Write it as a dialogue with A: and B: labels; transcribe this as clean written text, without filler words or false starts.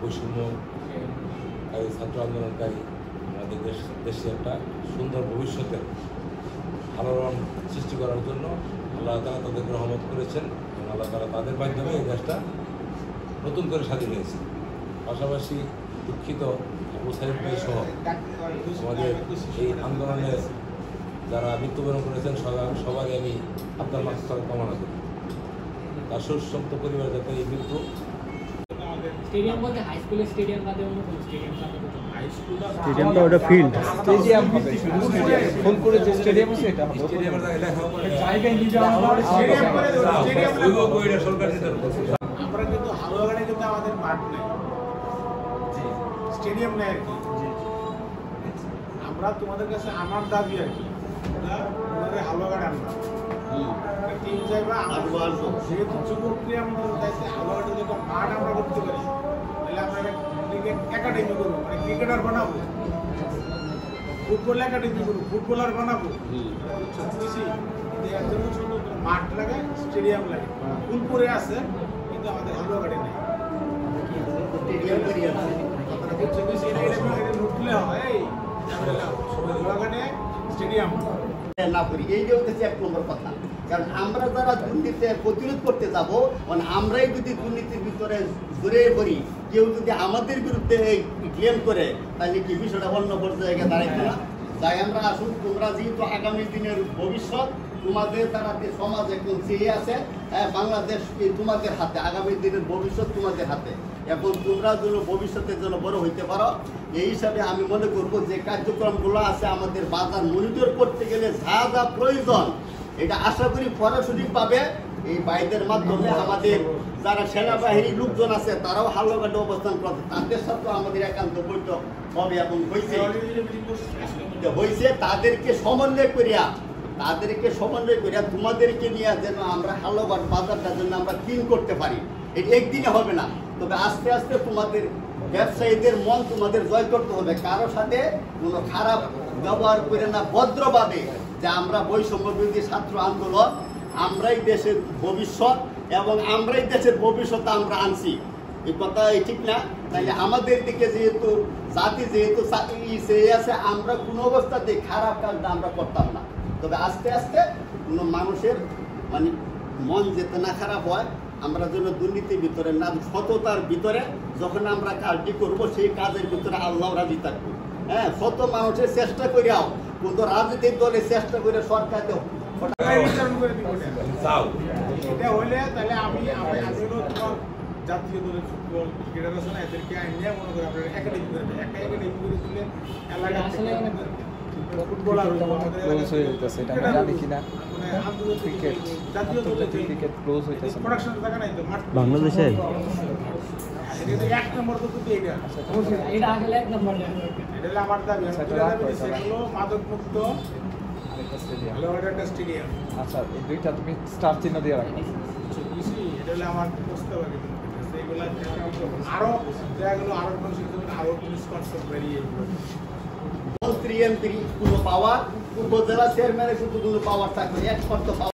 A: বৈষম্য ছাত্র আন্দোলনকারী আমাদের দেশে একটা সুন্দর ভবিষ্যতের আলোড়ন সৃষ্টি করার জন্য আল্লাহ তাআলা তাদেরকে রহমত করেছেন এবং আল্লাহ তাআলা তাদের মাধ্যমে এই দেশটা নতুন করে স্বাধীন হয়েছে। পাশাপাশি দুঃখিত আবু সাইদ ভাই সহ আমাদের এই আন্দোলনে যারা মৃত্যুবরণ করেছেন সবাই আমি আপনার মাত্রা কামনা করি। তার সুসন্ত পরিবার যাতে এই মৃত্যু
B: স্টেডিয়াম বলতে হাই স্কুলের স্টেডিয়াম বাদে অন্য কোনো স্টেডিয়াম
C: স্টেডিয়ামটা ওটা ফিল্ড স্টেডিয়াম হবে শুধু স্টেডিয়াম ফোন করে যে স্টেডিয়াম আছে এটা হবে
A: স্টেডিয়ামের জায়গায়
C: জায়গায় নিয়ে যাওয়া হবে স্টেডিয়াম করে
A: স্টেডিয়াম ওইটা সরকার দিতে হবে।
D: আমরা কিন্তু হালুয়াগাড়ি কিন্তু আমাদের মাঠ নেই, স্টেডিয়াম নেই আর কি। আমরা তোমাদের কাছে আমার দাবি আর কি, তোমাদের হালুয়াগাড়ি আনবা টিম চাইবা যেহেতু যুবককে আমাদের দায়িত্বে হালুয়াগাড়ি যখন মাঠ আমরা করতে পারি তাহলে আমরা ক্রিকেট একাডেমি করবো, মানে ক্রিকেটার বানাবো, ফুটবল একাডেমি করবো, ফুটবলার বানাবো। বুঝছি এর জন্য ছোট মাঠ লাগে, স্টেডিয়াম লাগে, ফুলপুরে আছে কিন্তু আমাদের হালুয়াগাড়ি নেই।
E: আমরা যারা দুর্নীতি প্রতিরোধ করতে যাব, মানে আমরাই যদি দুর্নীতির ভিতরে জড়িয়ে পড়ি, কেউ যদি আমাদের বিরুদ্ধে ক্লেম করে তাহলে কি বিষয়টা অন্য পর্যায়ে দাঁড়াইছে না? তাই আমরা আসুন, তোমরা যেহেতু আগামী দিনের ভবিষ্যৎ, তোমাদের দ্বারা সমাজ এখন চেয়ে আছে, বাংলাদেশ তোমাদের হাতে, আগামী দিনের ভবিষ্যৎ তোমাদের হাতে। এখন তোমরা যেন ভবিষ্যতের জন্য বড় হইতে পারো, এই হিসাবে আমি মনে করবো যে কার্যক্রমগুলো আছে আমাদের বাজার মনিটর করতে গেলে যা যা প্রয়োজন এটা আশা করি সরাসরিভাবে এই বাইদের মাধ্যমে আমাদের যারা সেনাবাহিনীর লোকজন আছে তারাও হালুয়াগাড়ি অবস্থান করছে, তাদের সাথেও আমাদের একান্ত বৈঠক হবে এবং হয়েছে। তাদেরকে সমন্বয় করিয়া তোমাদেরকে নিয়ে যেন আমরা হালুয়াগাড়ি বাজারটা যেন আমরা ক্লিন করতে পারি। এটা একদিনে হবে না, তবে আস্তে আস্তে তোমাদের ব্যবসায়ীদের মন তোমাদের জয় করতে হবে। কারোর সাথে কোনো খারাপ ব্যবহার করে না, ভদ্রভাবে যে আমরা বৈষম্য বিরোধী ছাত্র আন্দোলন, আমরাই দেশের ভবিষ্যৎ এবং আমরাই দেশের ভবিষ্যৎ আমরা আনছি, এই কথা ঠিক না? তাইলে আমাদের দিকে যেহেতু জাতি যেহেতু আছে, আমরা কোনো অবস্থাতে খারাপ কাজটা আমরা করতাম না। তবে আস্তে আস্তে কোনো মানুষের মানে মন যেতে না খারাপ হয়, আমরা যেন দুর্নীতির ভিতরে না, সততার ভিতরে যখন আমরা কাজটি করব সেই কাজের ভিতরে আল্লাহ রাজি থাকবো। হ্যাঁ, শত মানুষের চেষ্টা করিয়াও কিন্তু রাজনৈতিক দলের চেষ্টা করে সরকারকে
D: এটা হইলে তাহলে আমি তোমার জাতীয় দলের ফুটবল ক্রীড়া আছে না, এদেরকে আইনিয়া মনে করে আপনার একাডেমি করে একটা একাডেমি করে দিলে এলাকা ফুটবলার
C: বাংলাদেশে
D: এক নম্বর তো
B: এটা আসলে এক নম্বর
D: এটা আমার দাবি। সেগুলো মাদক মুক্ত হালুয়াগাড়ি স্টেডিয়াম।
C: আচ্ছা, এই দুইটা তুমি স্টার চিহ্ন দিয়ে রাখো।
D: এটা হলো আমার প্রস্তাব আর কি। এইগুলা আরো দেখা গেল আরো আরো স্পন্সর বেরিয়ে
E: মন্ত্রী এমপি কোনো পাওয়ার, উপজেলা চেয়ারম্যানের শুধু কোনো পাওয়ার থাকবে, এক শর্ত